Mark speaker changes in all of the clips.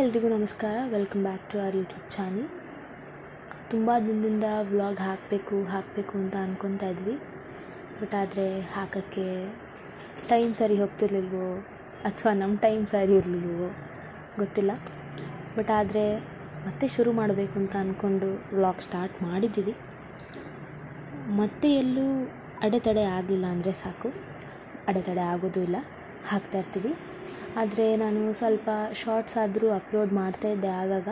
Speaker 1: ಎಲ್ರಿಗೂ ನಮಸ್ಕಾರ. Welcome back to our YouTube channel. ತುಂಬ ದಿನದಿಂದ ವ್ಲಾಗ್ ಹಾಕಬೇಕು ಅಂತ ಅಂದ್ಕೊತಾ ಇದ್ವಿ. ಬಟ್ ಆದರೆ ಹಾಕೋಕ್ಕೆ ಟೈಮ್ ಸರಿ ಹೋಗ್ತಿರ್ಲಿಲ್ವೋ ಅಥವಾ ನಮ್ಮ ಟೈಮ್ ಸರಿ ಇರಲಿಲ್ವೋ ಗೊತ್ತಿಲ್ಲ. ಬಟ್ ಆದರೆ ಮತ್ತೆ ಶುರು ಮಾಡಬೇಕು ಅಂತ ಅಂದ್ಕೊಂಡು ವ್ಲಾಗ್ ಸ್ಟಾರ್ಟ್ ಮಾಡಿದ್ದೀವಿ. ಮತ್ತೆ ಎಲ್ಲೂ ಅಡೆತಡೆ ಆಗಲಿಲ್ಲ ಅಂದರೆ ಸಾಕು. ಅಡೆತಡೆ ಆಗೋದು ಇಲ್ಲ, ಹಾಕ್ತಾಯಿರ್ತೀವಿ. ಆದರೆ ನಾನು ಸ್ವಲ್ಪ ಶಾರ್ಟ್ಸ್ ಆದರೂ ಅಪ್ಲೋಡ್ ಮಾಡ್ತಾಯಿದ್ದೆ. ಆಗಾಗ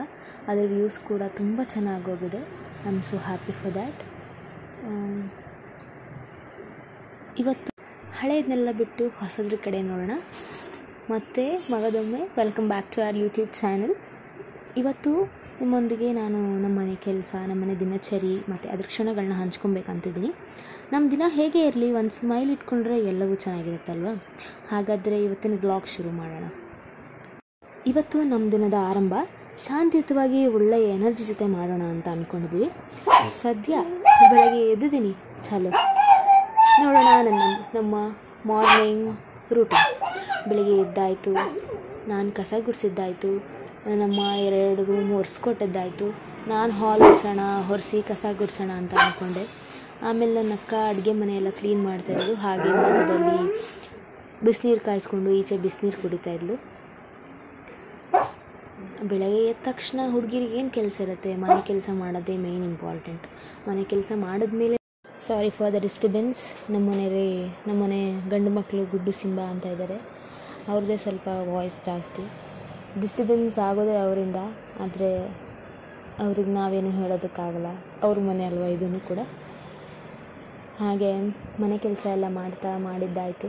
Speaker 1: ಅದರ ವ್ಯೂಸ್ ಕೂಡ ತುಂಬ ಚೆನ್ನಾಗೋಗಿದೆ. I am so happy for that. ಇವತ್ತು ಹಳೆಯದನ್ನೆಲ್ಲ ಬಿಟ್ಟು ಹೊಸದ್ರ ಕಡೆ ನೋಡೋಣ. ಮತ್ತು ಮಗದೊಮ್ಮೆ welcome back to our YouTube channel. ಇವತ್ತು ನಿಮ್ಮೊಂದಿಗೆ ನಾನು ನಮ್ಮನೆ ಕೆಲಸ, ನಮ್ಮನೆ ದಿನಚರಿ ಮತ್ತು ಅದ್ರ ಕ್ಷಣಗಳನ್ನ ಹಂಚ್ಕೊಬೇಕಂತಿದ್ದೀನಿ. ನಮ್ಮ ದಿನ ಹೇಗೆ ಇರಲಿ, ಒಂದು ಸ್ಮೈಲ್ ಇಟ್ಕೊಂಡ್ರೆ ಎಲ್ಲವೂ ಚೆನ್ನಾಗಿರುತ್ತಲ್ವ. ಹಾಗಾದರೆ ಇವತ್ತಿನ ವ್ಲಾಗ್ ಶುರು ಮಾಡೋಣ. ಇವತ್ತು ನಮ್ಮ ದಿನದ ಆರಂಭ ಶಾಂತಿಯುತವಾಗಿ ಒಳ್ಳೆಯ ಎನರ್ಜಿ ಜೊತೆ ಮಾಡೋಣ ಅಂತ ಅಂದ್ಕೊಂಡಿದ್ದೀವಿ. ಸದ್ಯ ಬೆಳಗ್ಗೆ ಎದ್ದಿದ್ದೀನಿ, ಚಲೋ ನೋಡೋಣ. ನಮ್ಮ ಮಾರ್ನಿಂಗ್ ರೂಟೀನ್ ಬೆಳಗ್ಗೆ ಎದ್ದಾಯಿತು, ನಾನು ಕಸ ಗುಡಿಸಿದ್ದಾಯಿತು, ನನ್ನಮ್ಮ 2 ರೂಮ್ ಒರೆಸ್ಕೊಟ್ಟಿದ್ದಾಯಿತು, ನಾನು ಹಾಲ್ ಒರೆಸಿ ಕಸ ಗುಡಿಸೋಣ ಅಂತ ಅಂದ್ಕೊಂಡೆ. ಆಮೇಲೆ ನನ್ನ ಅಕ್ಕ ಅಡುಗೆ ಮನೆಯೆಲ್ಲ ಕ್ಲೀನ್ ಮಾಡ್ತಾಯಿದ್ಲು. ಹಾಗೆ ಮಧ್ಯದಲ್ಲಿ ಬಿಸಿನೀರು ಕಾಯಿಸ್ಕೊಂಡು ಈಚೆ ಬಿಸಿನೀರು ಕುಡಿತಾಯಿದ್ಲು. ಬೆಳಗ್ಗೆ ಎದ್ದ ತಕ್ಷಣ ಹುಡುಗಿರಿಗೆ ಏನು ಕೆಲಸ ಇರುತ್ತೆ? ಮನೆ ಕೆಲಸ ಮಾಡೋದೇ ಮೇಯ್ನ್ ಇಂಪಾರ್ಟೆಂಟ್. ಮನೆ ಕೆಲಸ ಮಾಡಿದ್ಮೇಲೆ ಸಾರಿ ಫಾರ್ ದ ಡಿಸ್ಟರ್ಬೆನ್ಸ್. ನಮ್ಮನೆ ಗಂಡು ಮಕ್ಕಳು ಗುಡ್ಡು ಸಿಂಬ ಅಂತ ಇದ್ದಾರೆ. ಅವ್ರದ್ದೇ ಸ್ವಲ್ಪ ವಾಯ್ಸ್ ಜಾಸ್ತಿ. ಡಿಸ್ಟರ್ಬೆನ್ಸ್ ಆಗೋದೇ ಅವರಿಂದ. ಆದರೆ ಅವ್ರಿಗೆ ನಾವೇನು ಹೇಳೋದಕ್ಕಾಗಲ್ಲ, ಅವ್ರ ಮನೆ ಅಲ್ವಾ ಇದನ್ನು ಕೂಡ. ಹಾಗೆ ಮನೆ ಕೆಲಸ ಎಲ್ಲ ಮಾಡಿದ್ದಾಯಿತು.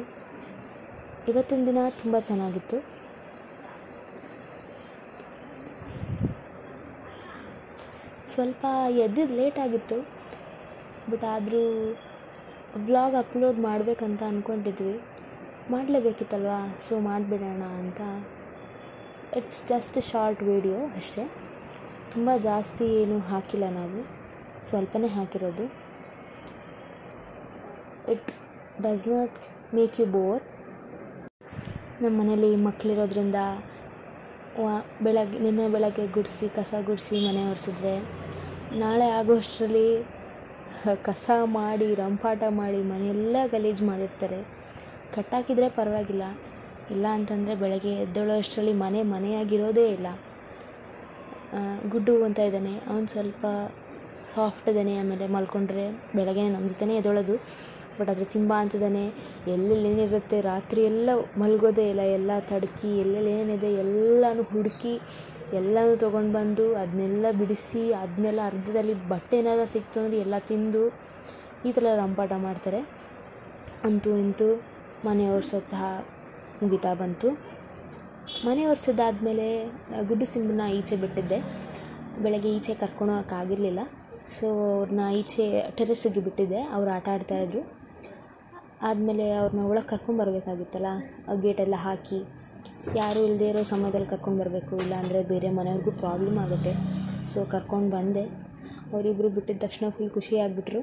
Speaker 1: ಇವತ್ತಿನ ದಿನ ತುಂಬ ಚೆನ್ನಾಗಿತ್ತು. ಸ್ವಲ್ಪ ಎದ್ದಿದ್ದು ಲೇಟಾಗಿತ್ತು. ಬಟ್ ಆದರೂ ವ್ಲಾಗ್ ಅಪ್ಲೋಡ್ ಮಾಡಬೇಕಂತ ಅಂದ್ಕೊಂಡಿದ್ವಿ. ಮಾಡಲೇಬೇಕಿತ್ತಲ್ವಾ, ಸೊ ಮಾಡಿಬಿಡೋಣ ಅಂತ. ಇಟ್ಸ್ ಜಸ್ಟ್ ಶಾರ್ಟ್ ವಿಡಿಯೋ ಅಷ್ಟೇ. ತುಂಬ ಜಾಸ್ತಿ ಏನೂ ಹಾಕಿಲ್ಲ, ನಾವು ಸ್ವಲ್ಪನೇ ಹಾಕಿರೋದು. It does not make you bore. ನಮ್ಮ ಮನೇಲಿ ಮಕ್ಕಳಿರೋದ್ರಿಂದ ನಿನ್ನೆ ಬೆಳಗ್ಗೆ ಕಸ ಗುಡಿಸಿ ಮನೆ ಒರೆಸಿದ್ರೆ ನಾಳೆ ಆಗೋಷ್ಟರಲ್ಲಿ ಕಸ ಮಾಡಿ ರಂಪಾಟ ಮಾಡಿ ಮನೆಯೆಲ್ಲ ಗಲೀಜು ಮಾಡಿರ್ತಾರೆ. ಕಟ್ಟಾಕಿದರೆ ಪರವಾಗಿಲ್ಲ, ಇಲ್ಲ ಅಂತಂದರೆ ಬೆಳಗ್ಗೆ ಎದ್ದೇಳೋ ಅಷ್ಟರಲ್ಲಿ ಮನೆಯಾಗಿರೋದೇ ಇಲ್ಲ. ಗುಡ್ಡು ಅಂತ ಇದ್ದಾನೆ, ಅವನು ಸ್ವಲ್ಪ ಸಾಫ್ಟ್ ಇದ್ದಾನೆ. ಆಮೇಲೆ ಮಲ್ಕೊಂಡ್ರೆ ಬೆಳಗ್ಗೆ ನಮ್ಮ ಜೊತೆನೇ ಎದ್ದೇಳೋದು. ಬಟ್ ಆದರೆ ಸಿಂಬ ಅಂತಿದ್ದಾನೆ, ಎಲ್ಲೆಲ್ಲೇನಿರುತ್ತೆ ರಾತ್ರಿ ಎಲ್ಲ ಮಲಗೋದೇ ಇಲ್ಲ. ಎಲ್ಲ ತಡಕಿ ಎಲ್ಲೆಲ್ಲೇನಿದೆ ಎಲ್ಲನೂ ಹುಡುಕಿ ಎಲ್ಲನೂ ತೊಗೊಂಡು ಬಂದು ಅದನ್ನೆಲ್ಲ ಬಿಡಿಸಿ, ಅದನ್ನೆಲ್ಲ ಅರ್ಧದಲ್ಲಿ ಬಟ್ಟೆ ಏನಾರ ಸಿಕ್ತು ಅಂದರೆ ಎಲ್ಲ ತಿಂದು ಈ ಥರ ರಂಪಾಟ ಮಾಡ್ತಾರೆ. ಅಂತೂ ಇಂತೂ ಮನೆ ಒರೆಸೋದು ಸಹ ಮುಗಿತಾ ಬಂತು. ಮನೆ ಒರೆಸೋದಾದಮೇಲೆ ಗುಡ್ಡು ಸಿಂಬನ್ನ ಈಚೆ ಬಿಟ್ಟಿದ್ದೆ. ಬೆಳಗ್ಗೆ ಈಚೆ ಕರ್ಕೊಳೋಕ್ಕಾಗಿರಲಿಲ್ಲ, ಸೊ ಅವ್ರನ್ನ ಈಚೆ ಟೆರೆಸ್ಸಿಗೆ ಬಿಟ್ಟಿದ್ದೆ. ಅವ್ರು ಆಟ ಆಡ್ತಾಯಿದ್ರು. ಆದಮೇಲೆ ಅವ್ರನ್ನ ಒಳಗೆ ಕರ್ಕೊಂಬರ್ಬೇಕಾಗಿತ್ತಲ್ಲ, ಗೇಟೆಲ್ಲ ಹಾಕಿ ಯಾರೂ ಇಲ್ಲದೇ ಇರೋ ಸಮಯದಲ್ಲಿ ಕರ್ಕೊಂಡ್ಬರಬೇಕು, ಇಲ್ಲಾಂದರೆ ಬೇರೆ ಮನೆಯವ್ರಿಗೂ ಪ್ರಾಬ್ಲಮ್ ಆಗುತ್ತೆ. ಸೊ ಕರ್ಕೊಂಡು ಬಂದೆ. ಅವರಿಬ್ಬರು ಬಿಟ್ಟಿದ ತಕ್ಷಣ ಫುಲ್ ಖುಷಿಯಾಗಿಬಿಟ್ರು.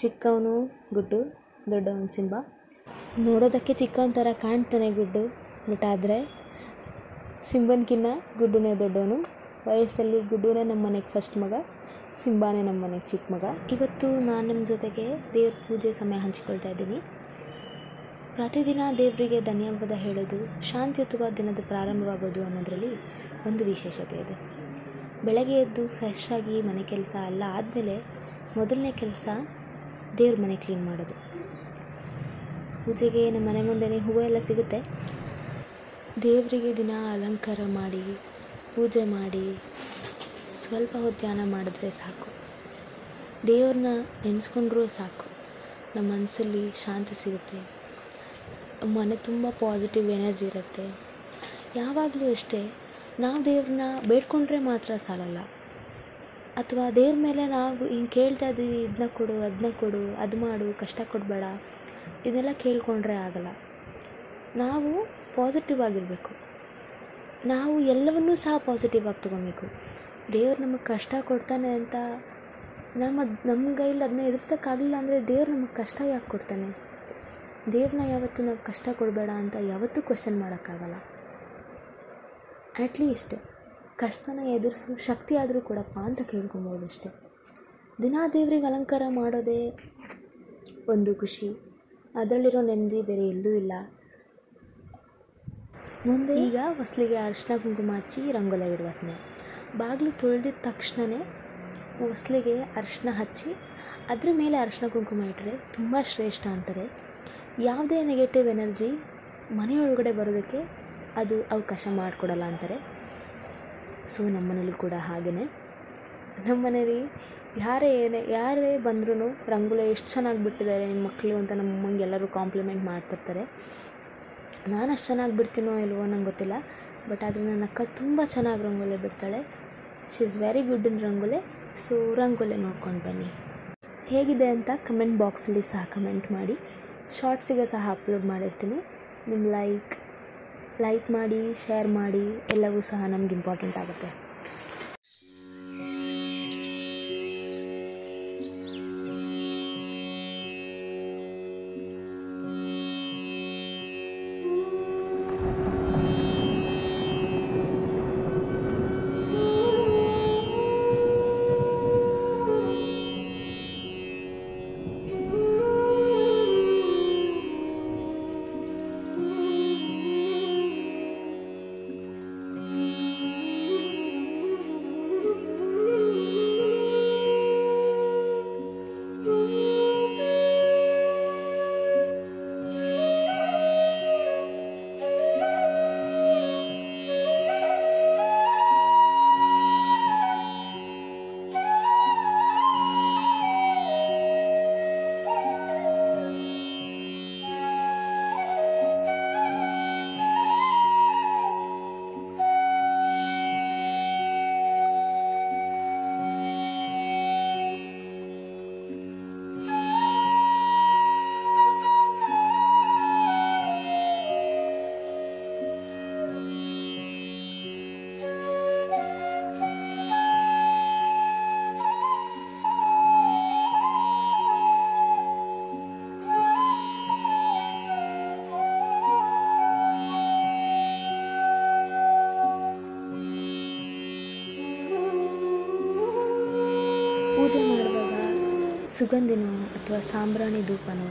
Speaker 1: ಚಿಕ್ಕವನು ಗುಡ್ಡು, ದೊಡ್ಡವನು ಸಿಂಬ. ನೋಡೋದಕ್ಕೆ ಚಿಕ್ಕವನ ಥರ ಕಾಣ್ತಾನೆ ಗುಡ್ಡು. ಬಟ್ ಆದರೆ ಸಿಂಬನ್ಕಿನ್ನ ಗುಡ್ಡುನೇ ದೊಡ್ಡವನು. ವಯಸ್ಸಲ್ಲಿ ಗುಡ್ಡುನೇ ನಮ್ಮ ಮನೆಗೆ ಫಸ್ಟ್ ಮಗ, ಸಿಂಬಾನೇ ನಮ್ಮ ಮನೆಗೆ ಚಿಕ್ಕ ಮಗ. ಇವತ್ತು ನಾನು ನಿಮ್ಮ ಜೊತೆಗೆ ದೇವ್ರ ಪೂಜೆ ಸಮಯ ಹಂಚಿಕೊಳ್ತಾ ಇದ್ದೀನಿ. ಪ್ರತಿದಿನ ದೇವರಿಗೆ ಧನ್ಯವಾದ ಹೇಳೋದು, ಶಾಂತಿಯುತವಾದ ದಿನದ ಪ್ರಾರಂಭವಾಗೋದು ಅನ್ನೋದರಲ್ಲಿ ಒಂದು ವಿಶೇಷತೆ ಇದೆ. ಬೆಳಗ್ಗೆ ಎದ್ದು ಫ್ರೆಶ್ ಆಗಿ ಮನೆ ಕೆಲಸ ಎಲ್ಲ ಆದಮೇಲೆ ಮೊದಲನೇ ಕೆಲಸ ದೇವ್ರ ಮನೆ ಕ್ಲೀನ್ ಮಾಡೋದು. ಪೂಜೆಗೆ ನಮ್ಮ ಮನೆ ಮುಂದೆನೇ ಹೂವು ಎಲ್ಲ ಸಿಗುತ್ತೆ. ದೇವರಿಗೆ ದಿನ ಅಲಂಕಾರ ಮಾಡಿ ಪೂಜೆ ಮಾಡಿ ಸ್ವಲ್ಪ ಹೊತ್ತು ಧ್ಯಾನ ಮಾಡಿದ್ರೆ ಸಾಕು. ದೇವ್ರನ್ನ ನೆನೆಸ್ಕೊಂಡ್ರೂ ಸಾಕು, ನಮ್ಮ ಮನಸ್ಸಲ್ಲಿ ಶಾಂತಿ ಸಿಗುತ್ತೆ. ಮನೆ ತುಂಬ ಪಾಸಿಟಿವ್ ಎನರ್ಜಿ ಇರುತ್ತೆ. ಯಾವಾಗಲೂ ಅಷ್ಟೇ, ನಾವು ದೇವ್ರನ್ನ ಬೇಡ್ಕೊಂಡ್ರೆ ಮಾತ್ರ ಸಾಲಲ್ಲ. ಅಥವಾ ದೇವ್ರ ಮೇಲೆ ನಾವು ಹಿಂಗೆ ಕೇಳ್ತಾ ಇದ್ದೀವಿ, ಇದನ್ನ ಕೊಡು ಅದನ್ನ ಕೊಡು, ಅದು ಮಾಡು, ಕಷ್ಟ ಕೊಡಬೇಡ, ಇದನ್ನೆಲ್ಲ ಕೇಳ್ಕೊಂಡ್ರೆ ಆಗಲ್ಲ. ನಾವು ಪಾಸಿಟಿವ್ ಆಗಿರಬೇಕು. ನಾವು ಎಲ್ಲವನ್ನೂ ಸಹ ಪಾಸಿಟಿವ್ ಆಗಿ ತೊಗೊಬೇಕು. ದೇವ್ರು ನಮಗೆ ಕಷ್ಟ ಕೊಡ್ತಾನೆ ಅಂತ ನಮ್ಮ ಕೈಯಲ್ಲಿ ಅದನ್ನ ಎದುರಿಸೋಕ್ಕಾಗಲಿಲ್ಲ ಅಂದರೆ ದೇವ್ರು ನಮಗೆ ಕಷ್ಟ ಯಾಕೆ ಕೊಡ್ತಾನೆ? ದೇವ್ರನ್ನ ಯಾವತ್ತೂ ನಾವು ಕಷ್ಟ ಕೊಡಬೇಡ ಅಂತ ಯಾವತ್ತೂ ಕ್ವೆಶ್ಚನ್ ಮಾಡೋಕ್ಕಾಗಲ್ಲ. ಅಟ್ಲೀಸ್ಟ್ ಕಷ್ಟನ ಎದುರಿಸೋ ಶಕ್ತಿ ಆದರೂ ಕೊಡಪ್ಪ ಅಂತ ಕೇಳ್ಕೊಬೋದು ಅಷ್ಟೆ. ದಿನಾ ದೇವ್ರಿಗೆ ಅಲಂಕಾರ ಮಾಡೋದೇ ಒಂದು ಖುಷಿ, ಅದರಲ್ಲಿರೋ ನೆಮ್ಮದಿ ಬೇರೆ ಎಲ್ಲೂ ಇಲ್ಲ. ಮುಂದೆ ಈಗ ಹೊಸ್ಲಿಗೆ ಅರಿಶಿನ ಕುಂಕುಮ ಹಚ್ಚಿ ರಂಗೋಲಿ ಬಿಡುವ ಸಮಯ. ಬಾಗಿಲು ತೊಳೆದಿದ್ದ ತಕ್ಷಣವೇ ಹೊಸ್ಲಿಗೆ ಅರಿಶಿನ ಹಚ್ಚಿ ಅದ್ರ ಮೇಲೆ ಅರಿಶಿನ ಕುಂಕುಮ ಇಟ್ಟರೆ ತುಂಬ ಶ್ರೇಷ್ಠ ಅಂತಾರೆ. ಯಾವುದೇ ನೆಗೆಟಿವ್ ಎನರ್ಜಿ ಮನೆಯೊಳಗಡೆ ಬರೋದಕ್ಕೆ ಅದು ಅವಕಾಶ ಮಾಡಿಕೊಡಲ್ಲ ಅಂತಾರೆ. ಸೊ ನಮ್ಮ ಮನೇಲಿ ಕೂಡ ಹಾಗೆಯೇ. ನಮ್ಮ ಮನೇಲಿ ಯಾರೇ ಬಂದ್ರೂ ರಂಗೋಲಿ ಎಷ್ಟು ಚೆನ್ನಾಗಿ ಬಿಟ್ಟಿದ್ದಾರೆ ನಿಮ್ಮ ಮಕ್ಕಳು ಅಂತ ನಮ್ಮ ಅಮ್ಮಂಗೆ ಎಲ್ಲರೂ ಕಾಂಪ್ಲಿಮೆಂಟ್ ಮಾಡ್ತಿರ್ತಾರೆ. ನಾನು ಅಷ್ಟು ಚೆನ್ನಾಗಿ ಬಿಡ್ತೀನೋ ಇಲ್ವೋ ನಂಗೆ ಗೊತ್ತಿಲ್ಲ, ಬಟ್ ಆದರೆ ನನ್ನ ಅಕ್ಕ ತುಂಬ ಚೆನ್ನಾಗಿ ರಂಗೋಲಿ ಬಿಡ್ತಾಳೆ. She is very good in rangoli. So rangoli ನೋಡ್ಕೊಂಡು ಬನ್ನಿ. ಹೇಗಿದೆ ಅಂತ ಕಮೆಂಟ್ ಬಾಕ್ಸಲ್ಲಿ ಸಹ ಕಮೆಂಟ್ ಮಾಡಿ. ಶಾರ್ಟ್ಸಿಗೆ ಸಹ ಅಪ್ಲೋಡ್ ಮಾಡಿರ್ತೀನಿ. ನಿಮ್ಮ ಲೈಕ್ ಮಾಡಿ, ಶೇರ್ ಮಾಡಿ, ಎಲ್ಲವೂ ಸಹ ನಮ್ಗೆ ಇಂಪಾರ್ಟೆಂಟ್ ಆಗುತ್ತೆ. ಪೂಜೆ ಮಾಡುವಾಗ ಸುಗಂಧಿನೋ ಅಥವಾ ಸಾಂಬ್ರಾಣಿ ಧೂಪನೋ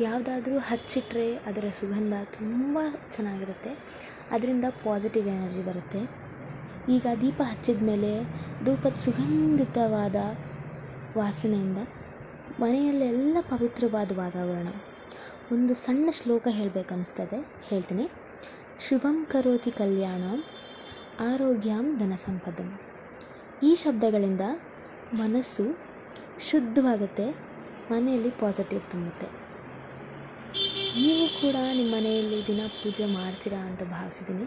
Speaker 1: ಯಾವುದಾದ್ರೂ ಹಚ್ಚಿಟ್ರೆ ಅದರ ಸುಗಂಧ ತುಂಬ ಚೆನ್ನಾಗಿರುತ್ತೆ. ಅದರಿಂದ ಪಾಸಿಟಿವ್ ಎನರ್ಜಿ ಬರುತ್ತೆ. ಈಗ ದೀಪ ಹಚ್ಚಿದ ಮೇಲೆ ಧೂಪದ ಸುಗಂಧಿತವಾದ ವಾಸನೆಯಿಂದ ಮನೆಯಲ್ಲೆಲ್ಲ ಪವಿತ್ರವಾದ ವಾತಾವರಣ. ಒಂದು ಸಣ್ಣ ಶ್ಲೋಕ ಹೇಳಬೇಕನ್ನಿಸ್ತದೆ, ಹೇಳ್ತೀನಿ. ಶುಭಂ ಕರೋತಿ ಕಲ್ಯಾಣಂ ಆರೋಗ್ಯಂ ಧನ ಸಂಪದಂ. ಈ ಶಬ್ದಗಳಿಂದ ಮನಸ್ಸು ಶುದ್ಧವಾಗುತ್ತೆ, ಮನೆಯಲ್ಲಿ ಪಾಸಿಟಿವ್ ತುಂಬುತ್ತೆ. ನೀವು ಕೂಡ ನಿಮ್ಮ ಮನೆಯಲ್ಲಿ ದಿನ ಪೂಜೆ ಮಾಡ್ತೀರಾ ಅಂತ ಭಾವಿಸಿದ್ದೀನಿ.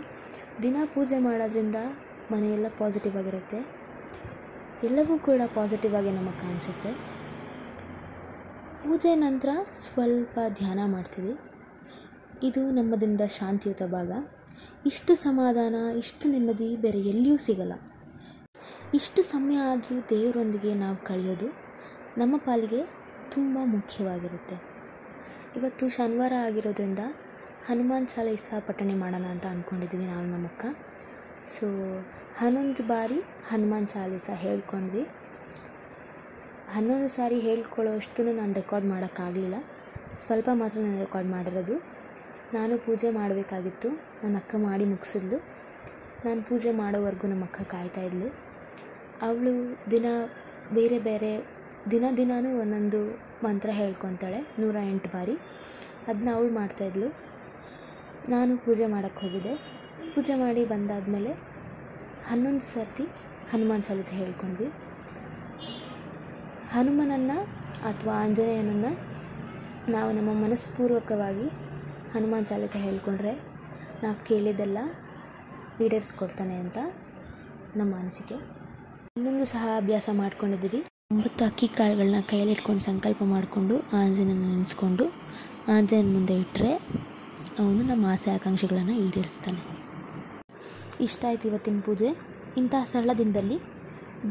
Speaker 1: ದಿನ ಪೂಜೆ ಮಾಡೋದ್ರಿಂದ ಮನೆಯೆಲ್ಲ ಪಾಸಿಟಿವ್ ಆಗಿರುತ್ತೆ, ಎಲ್ಲವೂ ಕೂಡ ಪಾಸಿಟಿವ್ ಆಗಿ ನಮಗೆ ಕಾಣಿಸುತ್ತೆ. ಪೂಜೆ ನಂತರ ಸ್ವಲ್ಪ ಧ್ಯಾನ ಮಾಡ್ತೀವಿ. ಇದು ನಮ್ಮದಿಂದ ಶಾಂತಿಯುತ ಭಾಗ. ಇಷ್ಟು ಸಮಾಧಾನ, ಇಷ್ಟು ನೆಮ್ಮದಿ ಬೇರೆ ಎಲ್ಲಿಯೂ ಸಿಗಲ್ಲ. ಇಷ್ಟು ಸಮಯ ಆದರೂ ದೇವರೊಂದಿಗೆ ನಾವು ಕಳೆಯೋದು ನಮ್ಮ ಪಾಲಿಗೆ ತುಂಬ ಮುಖ್ಯವಾಗಿರುತ್ತೆ. ಇವತ್ತು ಶನಿವಾರ ಆಗಿರೋದ್ರಿಂದ ಹನುಮಾನ್ ಚಾಲೀಸ ಪಠಣೆ ಮಾಡೋಣ ಅಂತ ಅಂದ್ಕೊಂಡಿದ್ವಿ ನಾವು ನಮ್ಮ ಅಕ್ಕ. ಸೊ 11 ಬಾರಿ ಹನುಮಾನ್ ಚಾಲೀಸ ಹೇಳ್ಕೊಂಡ್ವಿ. 11 ಸಾರಿ ಹೇಳ್ಕೊಳ್ಳೋ ಅಷ್ಟು ನಾನು ರೆಕಾರ್ಡ್ ಮಾಡೋಕ್ಕಾಗಲಿಲ್ಲ, ಸ್ವಲ್ಪ ಮಾತ್ರ ನಾನು ರೆಕಾರ್ಡ್ ಮಾಡಿರೋದು. ನಾನು ಪೂಜೆ ಮಾಡಬೇಕಾಗಿತ್ತು, ನನ್ನ ಅಕ್ಕ ಮಾಡಿ ಮುಗಿಸಿದ್ಲು. ನಾನು ಪೂಜೆ ಮಾಡೋವರೆಗೂ ನಮ್ಮ ಅಕ್ಕ ಕಾಯ್ತಾಯಿದ್ಲು. ಅವಳು ದಿನವೂ ಒಂದೊಂದು ಮಂತ್ರ ಹೇಳ್ಕೊತಾಳೆ, 108 ಬಾರಿ. ಅದನ್ನ ಅವಳು ಮಾಡ್ತಾಯಿದ್ಲು. ನಾನು ಪೂಜೆ ಮಾಡೋಕ್ಕೆ ಹೋಗಿದ್ದೆ. ಪೂಜೆ ಮಾಡಿ ಬಂದಾದಮೇಲೆ 11 ಸರ್ತಿ ಹನುಮಾನ್ ಚಾಲೀಸ ಹೇಳ್ಕೊಂಡ್ವಿ. ಹನುಮನನ್ನು ಅಥವಾ ಆಂಜನೇಯನನ್ನು ನಾವು ನಮ್ಮ ಮನಸ್ಪೂರ್ವಕವಾಗಿ ಹನುಮಾನ್ ಚಾಲೀಸ ಹೇಳ್ಕೊಂಡ್ರೆ ನಾವು ಕೇಳಿದ್ದೆಲ್ಲ ಈಡೇರಿಸ್ಕೊಡ್ತಾನೆ ಅಂತ ನಮ್ಮ ಅನಿಸಿಕೆ. ಇನ್ನೊಂದು ಸಹ ಅಭ್ಯಾಸ ಮಾಡ್ಕೊಂಡಿದ್ದೀವಿ. 9 ಅಕ್ಕಿ ಕಾಳುಗಳನ್ನ ಕೈಯಲ್ಲಿಟ್ಕೊಂಡು ಸಂಕಲ್ಪ ಮಾಡಿಕೊಂಡು ಆಂಜನೇಯನ ನೆನೆಸ್ಕೊಂಡು ಆಂಜನೇಯನ ಮುಂದೆ ಇಟ್ಟರೆ ಅವನು ನಮ್ಮ ಆಸೆ ಆಕಾಂಕ್ಷೆಗಳನ್ನು ಈಡೇರಿಸ್ತಾನೆ. ಇಷ್ಟ ಆಯ್ತು ಇವತ್ತಿನ ಪೂಜೆ. ಇಂತಹ ಸರಳ ದಿನದಲ್ಲಿ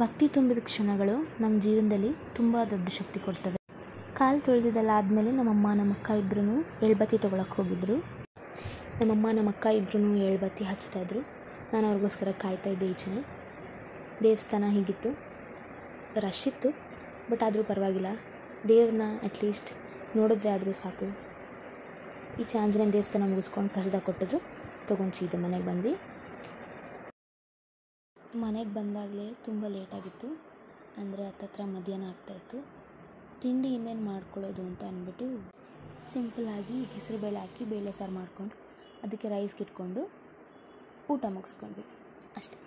Speaker 1: ಭಕ್ತಿ ತುಂಬಿದ ಕ್ಷಣಗಳು ನಮ್ಮ ಜೀವನದಲ್ಲಿ ತುಂಬ ದೊಡ್ಡ ಶಕ್ತಿ ಕೊಡ್ತವೆ. ಕಾಲು ತೊಳೆದಿದ್ದೆಲ್ಲ ಆದಮೇಲೆ ನಮ್ಮಮ್ಮ ನಮ್ಮ ಅಕ್ಕ ಇಬ್ಬರೂ ಎಳ್ಬತ್ತಿ ತೊಗೊಳಕ್ಕೆ ಹೋಗಿದ್ದರು. ನಮ್ಮಮ್ಮ ನಮ್ಮ ಅಕ್ಕ ಇಬ್ಬರೂ ಎಳ್ಬತ್ತಿ ಹಚ್ತಾಯಿದ್ರು. ನಾನು ಅವ್ರಿಗೋಸ್ಕರ ಕಾಯ್ತಾಯಿದ್ದೆ ಈಚೆನೆ. ದೇವಸ್ಥಾನ ಹೀಗಿತ್ತು, ರಶ್ ಇತ್ತು, ಬಟ್ ಆದರೂ ಪರವಾಗಿಲ್ಲ, ದೇವ್ರನ್ನ ಅಟ್ಲೀಸ್ಟ್ ನೋಡಿದ್ರೆ ಆದರೂ ಸಾಕು. ಈಚೆ ಆಂಜನೇಯ ದೇವಸ್ಥಾನ ಮುಗಿಸ್ಕೊಂಡು ಪ್ರಸಾದ ಕೊಟ್ಟಿದ್ರು, ತೊಗೊಂಡು ಸೀದಾ ಮನೆಗೆ ಬಂದ್ವಿ. ಮನೆಗೆ ಬಂದಾಗಲೇ ತುಂಬ ಲೇಟಾಗಿತ್ತು, ಅಂದರೆ ಹತ್ತತ್ರ ಮಧ್ಯಾಹ್ನ ಆಗ್ತಾಯಿತ್ತು. ತಿಂಡಿ ಇನ್ನೇನು ಮಾಡ್ಕೊಳ್ಳೋದು ಅಂತ ಅಂದ್ಬಿಟ್ಟು ಸಿಂಪಲ್ಲಾಗಿ ಹೆಸರುಬೇಳೆ ಹಾಕಿ ಬೇಳೆ ಸಾರು ಮಾಡಿಕೊಂಡು ಅದಕ್ಕೆ ರೈಸ್ಗೆ ಇಟ್ಕೊಂಡು ಊಟ ಮುಗಿಸ್ಕೊಂಡ್ವಿ ಅಷ್ಟೇ.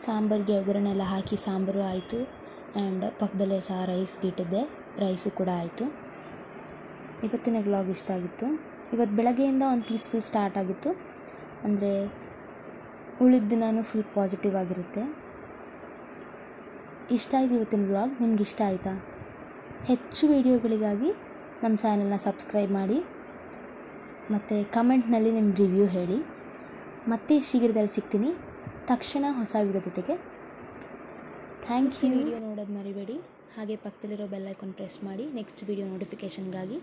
Speaker 1: ಸಾಂಬಾರಿಗೆ ಒಗ್ಗರಣೆ ಎಲ್ಲ ಹಾಕಿ ಸಾಂಬಾರು ಆಯಿತು. ಆ್ಯಂಡ್ ಪಕ್ಕದಲ್ಲೇ ಸಹ ರೈಸ್ಗೆ ಇಟ್ಟಿದ್ದೆ, ರೈಸು ಕೂಡ ಆಯಿತು. ಇವತ್ತಿನ ವ್ಲಾಗ್ ಇಷ್ಟ ಆಗಿತ್ತು. ಇವತ್ತು ಬೆಳಗ್ಗೆಯಿಂದ ಒಂದು ಪೀಸ್ಫುಲ್ ಸ್ಟಾರ್ಟ್ ಆಗಿತ್ತು, ಅಂದರೆ ಉಳಿದ ದಿನಾನು ಫುಲ್ ಪಾಸಿಟಿವ್ ಆಗಿರುತ್ತೆ. ಇಷ್ಟ ಆಯಿತು ಇವತ್ತಿನ ವ್ಲಾಗ್. ನಿಮ್ಗೆ ಇಷ್ಟ ಆಯಿತಾ? ಹೆಚ್ಚು ವೀಡಿಯೋಗಳಿಗಾಗಿ ನಮ್ಮ ಚಾನಲ್ನ ಸಬ್ಸ್ಕ್ರೈಬ್ ಮಾಡಿ ಮತ್ತು ಕಮೆಂಟ್ನಲ್ಲಿ ನಿಮ್ಮ ರಿವ್ಯೂ ಹೇಳಿ. ಮತ್ತೆ ಶೀಘ್ರದಲ್ಲಿ ಸಿಗ್ತೀನಿ ತಕ್ಷಣ ಹೊಸ ವಿಡಿಯೋ ಜೊತೆಗೆ. Thank you. ವಿಡಿಯೋ ನೋಡೋದು ಮರಿಬೇಡಿ. ಹಾಗೆ ಪಕ್ಕದಲ್ಲಿರೋ ಬೆಲ್ ಐಕಾನ್ ಪ್ರೆಸ್ ಮಾಡಿ ನೆಕ್ಸ್ಟ್ ವಿಡಿಯೋ ನೋಟಿಫಿಕೇಷನ್ಗಾಗಿ.